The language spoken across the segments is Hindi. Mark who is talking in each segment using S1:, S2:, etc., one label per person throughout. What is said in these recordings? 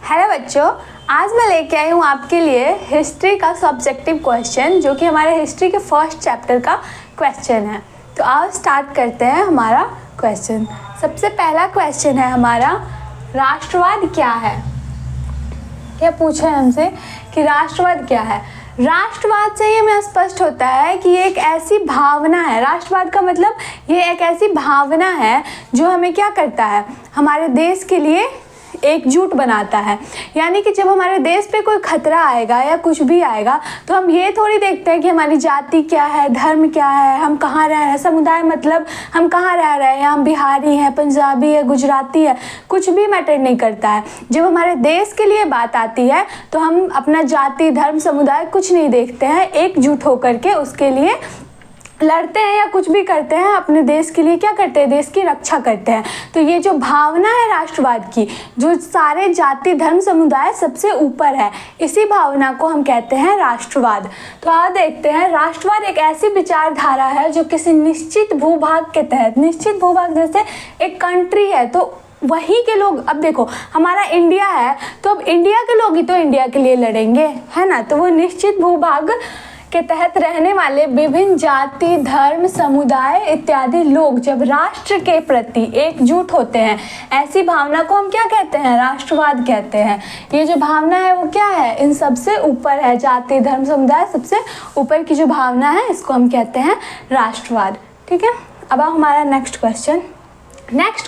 S1: हेलो बच्चों, आज मैं लेके आई हूँ आपके लिए हिस्ट्री का सब्जेक्टिव क्वेश्चन जो कि हमारे हिस्ट्री के फर्स्ट चैप्टर का क्वेश्चन है। तो आओ स्टार्ट करते हैं हमारा क्वेश्चन। सबसे पहला क्वेश्चन है हमारा, राष्ट्रवाद क्या है। क्या पूछा है हमसे कि राष्ट्रवाद क्या है। राष्ट्रवाद से ये हमें स्पष्ट होता है कि ये एक ऐसी भावना है। राष्ट्रवाद का मतलब ये एक ऐसी भावना है जो हमें क्या करता है, हमारे देश के लिए एकजुट बनाता है। यानी कि जब हमारे देश पे कोई खतरा आएगा या कुछ भी आएगा तो हम ये थोड़ी देखते हैं कि हमारी जाति क्या है, धर्म क्या है, हम कहाँ रह रहे हैं, समुदाय मतलब हम कहाँ रह रहे हैं, हम बिहारी हैं, पंजाबी है, गुजराती है, कुछ भी मैटर नहीं करता है। जब हमारे देश के लिए बात आती है तो हम अपना जाति, धर्म, समुदाय कुछ नहीं देखते हैं, एकजुट होकर के उसके लिए लड़ते हैं या कुछ भी करते हैं, अपने देश के लिए क्या करते हैं, देश की रक्षा करते हैं। तो ये जो भावना है राष्ट्रवाद की, जो सारे जाति, धर्म, समुदाय सबसे ऊपर है, इसी भावना को हम कहते हैं राष्ट्रवाद। तो आज देखते हैं, राष्ट्रवाद एक ऐसी विचारधारा है जो किसी निश्चित भूभाग के तहत, निश्चित भूभाग जैसे एक कंट्री है तो वहीं के लोग, अब देखो हमारा इंडिया है तो अब इंडिया के लोग ही तो इंडिया के लिए लड़ेंगे, है ना। तो वो निश्चित भूभाग के तहत रहने वाले विभिन्न जाति, धर्म, समुदाय इत्यादि लोग जब राष्ट्र के प्रति एकजुट होते हैं, ऐसी भावना को हम क्या कहते हैं, राष्ट्रवाद कहते हैं। ये जो भावना है वो क्या है, इन सबसे ऊपर है, जाति, धर्म, समुदाय सबसे ऊपर की जो भावना है इसको हम कहते हैं राष्ट्रवाद। ठीक है, अब हमारा नेक्स्ट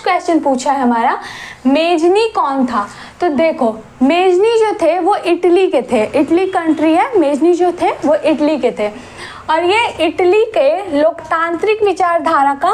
S1: क्वेश्चन पूछा है हमारा, मेजनी कौन था। तो देखो मेजनी जो थे वो इटली के थे, इटली कंट्री है, मेजनी जो थे वो इटली के थे और ये इटली के लोकतांत्रिक विचारधारा का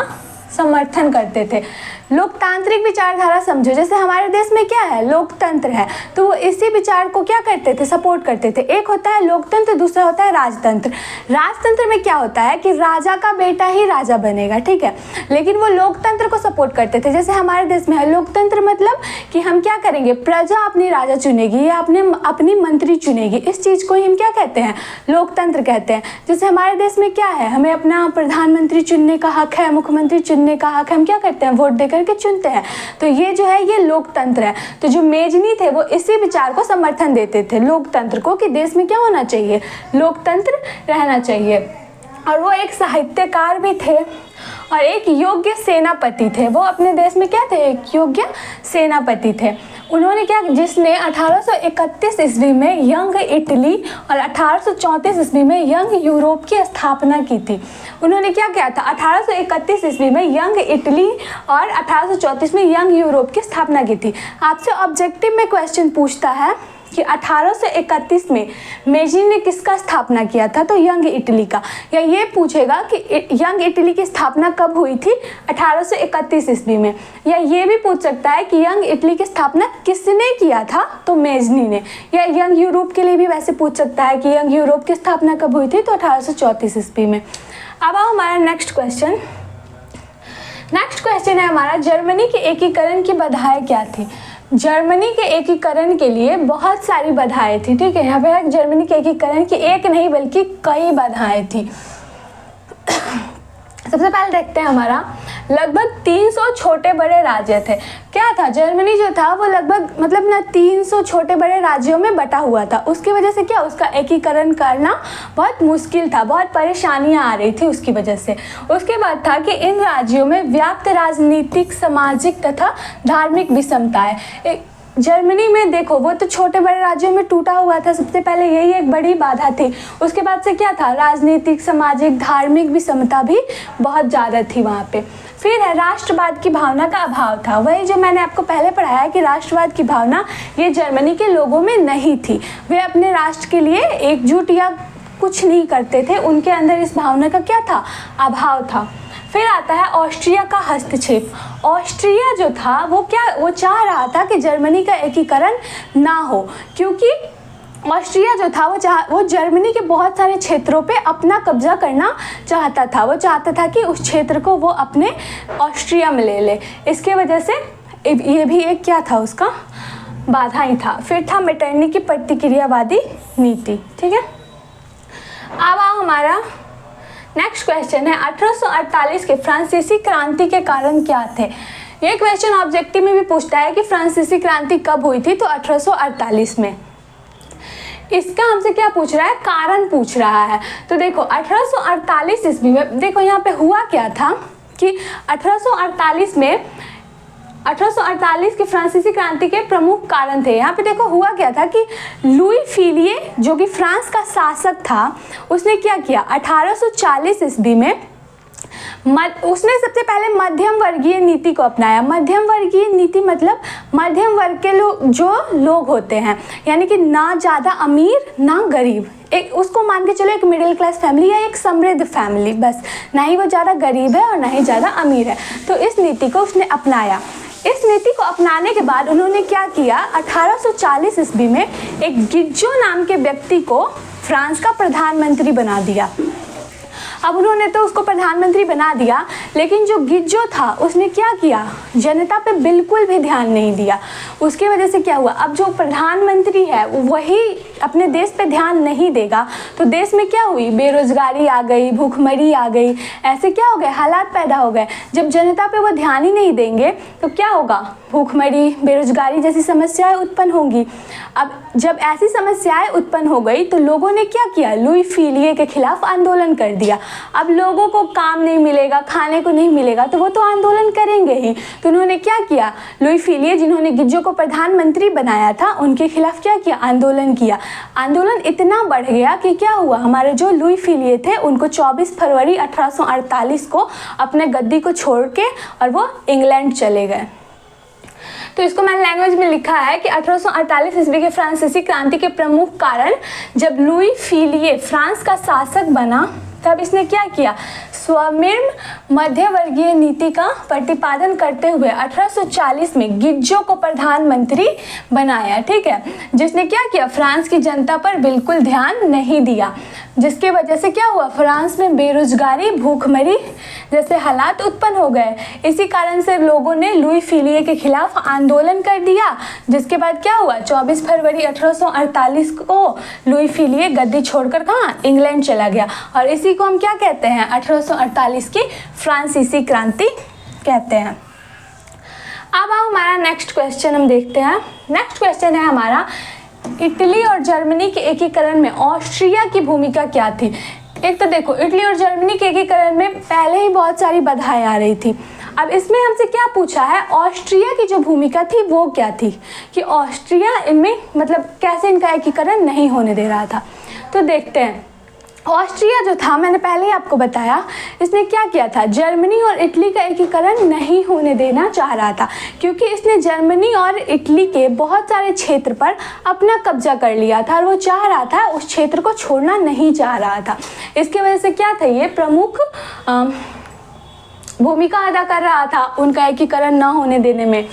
S1: समर्थन करते थे। लोकतांत्रिक विचारधारा समझो, जैसे हमारे देश में क्या है, लोकतंत्र है, तो वो इसी विचार को क्या करते थे, सपोर्ट करते थे। एक होता है लोकतंत्र, दूसरा होता है राजतंत्र। राजतंत्र में क्या होता है कि राजा का बेटा ही राजा बनेगा, ठीक है, लेकिन वो लोकतंत्र को सपोर्ट करते थे। जैसे हमारे देश में है लोकतंत्र, मतलब कि हम क्या करेंगे, प्रजा अपनी राजा चुनेगी या अपनी मंत्री चुनेगी, इस चीज़ को ही हम क्या कहते हैं, लोकतंत्र कहते हैं। जैसे हमारे देश में क्या है, हमें अपना प्रधानमंत्री चुनने का हक है, मुख्यमंत्री चुनने का हक है, हम क्या करते हैं, वोट देकर के चुनते हैं। तो ये जो है ये लोकतंत्र है। तो जो मेजनी थे वो इसी विचार को समर्थन देते थे, लोकतंत्र को, कि देश में क्या होना चाहिए, लोकतंत्र रहना चाहिए। और वो एक साहित्यकार भी थे और एक योग्य सेनापति थे। वो अपने देश में क्या थे, एक योग्य सेनापति थे। उन्होंने क्या, जिसने 1831 ईस्वी में यंग इटली और 1834 ईस्वी में यंग यूरोप की स्थापना की थी। उन्होंने क्या किया था, 1831 ईस्वी में यंग इटली और 1834 में यंग यूरोप की स्थापना की थी। आपसे ऑब्जेक्टिव में क्वेश्चन पूछता है कि 1831 में मेजनी ने किसका स्थापना किया था, तो यंग इटली का। या ये पूछेगा कि यंग इटली की स्थापना कब हुई थी, 1831 ईस्वी में। या ये भी पूछ सकता है कि यंग इटली की स्थापना किसने किया था, तो मेजनी ने। या यंग यूरोप के लिए भी वैसे पूछ सकता है कि यंग यूरोप की स्थापना कब हुई थी, तो 1834 ईस्वी में। अब आओ हमारा नेक्स्ट क्वेश्चन है हमारा, जर्मनी के एकीकरण की बाधाएं क्या थी। जर्मनी के एकीकरण के लिए बहुत सारी बाधाएं थी, ठीक है। यहाँ पे जर्मनी के एकीकरण की एक नहीं बल्कि कई बाधाएं थी। सबसे पहले देखते हैं हमारा, लगभग 300 छोटे बड़े राज्य थे। क्या था, जर्मनी जो था वो लगभग मतलब ना 300 छोटे बड़े राज्यों में बटा हुआ था। उसकी वजह से क्या, उसका एकीकरण करना बहुत मुश्किल था, बहुत परेशानियां आ रही थी उसकी वजह से। उसके बाद था कि इन राज्यों में व्याप्त राजनीतिक, सामाजिक तथा धार्मिक विषमताएं। जर्मनी में देखो वो तो छोटे बड़े राज्यों में टूटा हुआ था, सबसे पहले यही एक बड़ी बाधा थी। उसके बाद से क्या था, राजनीतिक, सामाजिक, धार्मिक विषमता भी बहुत ज़्यादा थी वहाँ पे। फिर है राष्ट्रवाद की भावना का अभाव था। वही जो मैंने आपको पहले पढ़ाया कि राष्ट्रवाद की भावना ये जर्मनी के लोगों में नहीं थी। वे अपने राष्ट्र के लिए एकजुट या कुछ नहीं करते थे, उनके अंदर इस भावना का क्या था, अभाव था। फिर आता है ऑस्ट्रिया का हस्तक्षेप। ऑस्ट्रिया जो था वो चाह रहा था कि जर्मनी का एकीकरण ना हो, क्योंकि ऑस्ट्रिया जो था वो जर्मनी के बहुत सारे क्षेत्रों पे अपना कब्जा करना चाहता था। वो चाहता था कि उस क्षेत्र को वो अपने ऑस्ट्रिया में ले ले। इसके वजह से ये भी एक क्या था, उसका बाधा ही था। फिर था मेटरनी की प्रतिक्रियावादी नीति, ठीक है। अब हमारा नेक्स्ट क्वेश्चन है, 1848 के फ्रांसीसी क्रांति के कारण क्या थे। ये क्वेश्चन ऑब्जेक्टिव में भी पूछता है कि फ्रांसीसी क्रांति कब हुई थी, तो 1848 में। इसका हमसे क्या पूछ रहा है, कारण पूछ रहा है। तो देखो 1848 ईस्वी में, देखो यहाँ पे हुआ क्या था कि 1848 की फ्रांसीसी क्रांति के प्रमुख कारण थे। यहाँ पे देखो हुआ क्या था कि लुई फिलिये जो कि फ्रांस का शासक था, उसने क्या किया, 1840 ईस्वी में उसने सबसे पहले मध्यम वर्गीय नीति को अपनाया। मध्यम वर्गीय नीति मतलब मध्यम वर्ग के लोग होते हैं, यानी कि ना ज़्यादा अमीर ना गरीब, एक उसको मान के चलो एक मिडिल क्लास फैमिली या एक समृद्ध फैमिली, बस ना ही वो ज़्यादा गरीब है और ना ही ज़्यादा अमीर है। तो इस नीति को उसने अपनाया। इस नीति को अपनाने के बाद उन्होंने क्या किया, 1840 ईस्वी में एक गिज्जो नाम के व्यक्ति को फ्रांस का प्रधानमंत्री बना दिया। अब उन्होंने तो उसको प्रधानमंत्री बना दिया, लेकिन जो गिज्जो था उसने क्या किया, जनता पे बिल्कुल भी ध्यान नहीं दिया। उसकी वजह से क्या हुआ, अब जो प्रधानमंत्री है वही अपने देश पे ध्यान नहीं देगा, तो देश में क्या हुई, बेरोजगारी आ गई, भूखमरी आ गई, ऐसे क्या हो गए, हालात पैदा हो गए। जब जनता पे वो ध्यान ही नहीं देंगे तो क्या होगा, भूखमरी, बेरोजगारी जैसी समस्याएं उत्पन्न होंगी। अब जब ऐसी समस्याएं उत्पन्न हो गई तो लोगों ने क्या किया, लुई फिलिये के खिलाफ आंदोलन कर दिया। अब लोगों को काम नहीं मिलेगा, खाने को नहीं मिलेगा, तो वो तो आंदोलन करेंगे ही। तो उन्होंने क्या किया, लुई फिलिये जिन्होंने गिज्जो को प्रधानमंत्री बनाया था, उनके खिलाफ क्या किया, आंदोलन किया। आंदोलन इतना बढ़ गया कि क्या हुआ, हमारे जो लुई फिलिये थे उनको 24 फरवरी 1848 को अपने गद्दी को छोड़ के और वो इंग्लैंड चले गए। तो इसको मैंने लैंग्वेज में लिखा है कि 1848 ईस्वी के फ्रांसीसी क्रांति के प्रमुख कारण, जब लुई फिलिये फ्रांस का शासक बना तब इसने क्या किया, स्वमिर्म मध्यवर्गीय नीति का प्रतिपादन करते हुए 1840 में गिज्जो को प्रधानमंत्री बनाया। ठीक है, जिसने क्या किया, फ्रांस की जनता पर बिल्कुल ध्यान नहीं दिया, जिसके वजह से क्या हुआ, फ्रांस में बेरोजगारी, भूखमरी जैसे हालात उत्पन्न हो गए। इसी कारण से लोगों ने लुई फिलिये के खिलाफ आंदोलन कर दिया, जिसके बाद क्या हुआ, 24 फरवरी 1848 को लुई फिलिये गद्दी छोड़कर कहाँ, इंग्लैंड चला गया। और इसी को हम क्या कहते हैं, 1848 की फ्रांसीसी क्रांति कहते हैं। अब हमारा नेक्स्ट क्वेश्चन हम देखते हैं। नेक्स्ट क्वेश्चन है हमारा, इटली और जर्मनी के एकीकरण में ऑस्ट्रिया की भूमिका क्या थी। एक तो देखो, इटली और जर्मनी के एकीकरण में पहले ही बहुत सारी बाधाएं आ रही थी। अब इसमें हमसे क्या पूछा है, ऑस्ट्रिया की जो भूमिका थी वो क्या थी, कि ऑस्ट्रिया इनमें मतलब कैसे इनका एकीकरण नहीं होने दे रहा था। तो देखते हैं, ऑस्ट्रिया जो था, मैंने पहले ही आपको बताया, इसने क्या किया था, जर्मनी और इटली का एकीकरण नहीं होने देना चाह रहा था, क्योंकि इसने जर्मनी और इटली के बहुत सारे क्षेत्र पर अपना कब्जा कर लिया था और वो चाह रहा था, उस क्षेत्र को छोड़ना नहीं चाह रहा था। इसकी वजह से क्या था, ये प्रमुख भूमिका अदा कर रहा था उनका एकीकरण न होने देने में।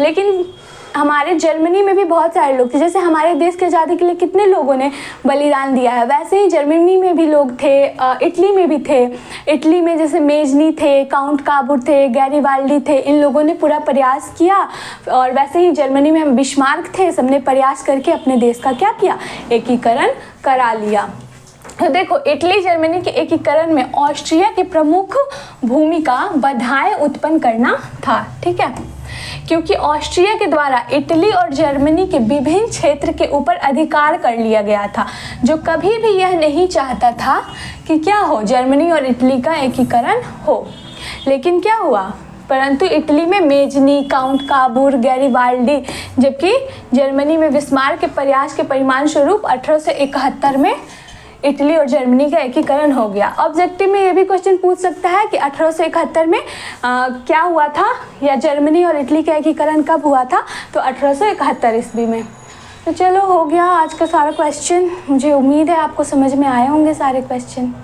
S1: लेकिन हमारे जर्मनी में भी बहुत सारे लोग थे, जैसे हमारे देश की आज़ादी के लिए कितने लोगों ने बलिदान दिया है, वैसे ही जर्मनी में भी लोग थे, इटली में भी थे। इटली में जैसे मेजनी थे, काउंट काबूर थे, गैरीवाल्डी थे, इन लोगों ने पूरा प्रयास किया। और वैसे ही जर्मनी में हम बिस्मार्क थे, सबने प्रयास करके अपने देश का क्या किया, एकीकरण करा लिया। तो देखो, इटली जर्मनी के एकीकरण में ऑस्ट्रिया की प्रमुख भूमिका बाधाएं उत्पन्न करना था। ठीक है, क्योंकि ऑस्ट्रिया के द्वारा इटली और जर्मनी के विभिन्न क्षेत्र के ऊपर अधिकार कर लिया गया था, जो कभी भी यह नहीं चाहता था कि क्या हो, जर्मनी और इटली का एकीकरण हो। लेकिन क्या हुआ, परंतु इटली में मेजनी, काउंट काबूर, गैरीवाल्डी, जबकि जर्मनी में बिस्मार्क के प्रयास के परिणाम स्वरूप 1871 में इटली और जर्मनी का एकीकरण हो गया। ऑब्जेक्टिव में ये भी क्वेश्चन पूछ सकता है कि 1871 में क्या हुआ था, या जर्मनी और इटली का एकीकरण कब हुआ था, तो 1871 ईस्वी में। तो चलो, हो गया आज का सारा क्वेश्चन। मुझे उम्मीद है आपको समझ में आए होंगे सारे क्वेश्चन।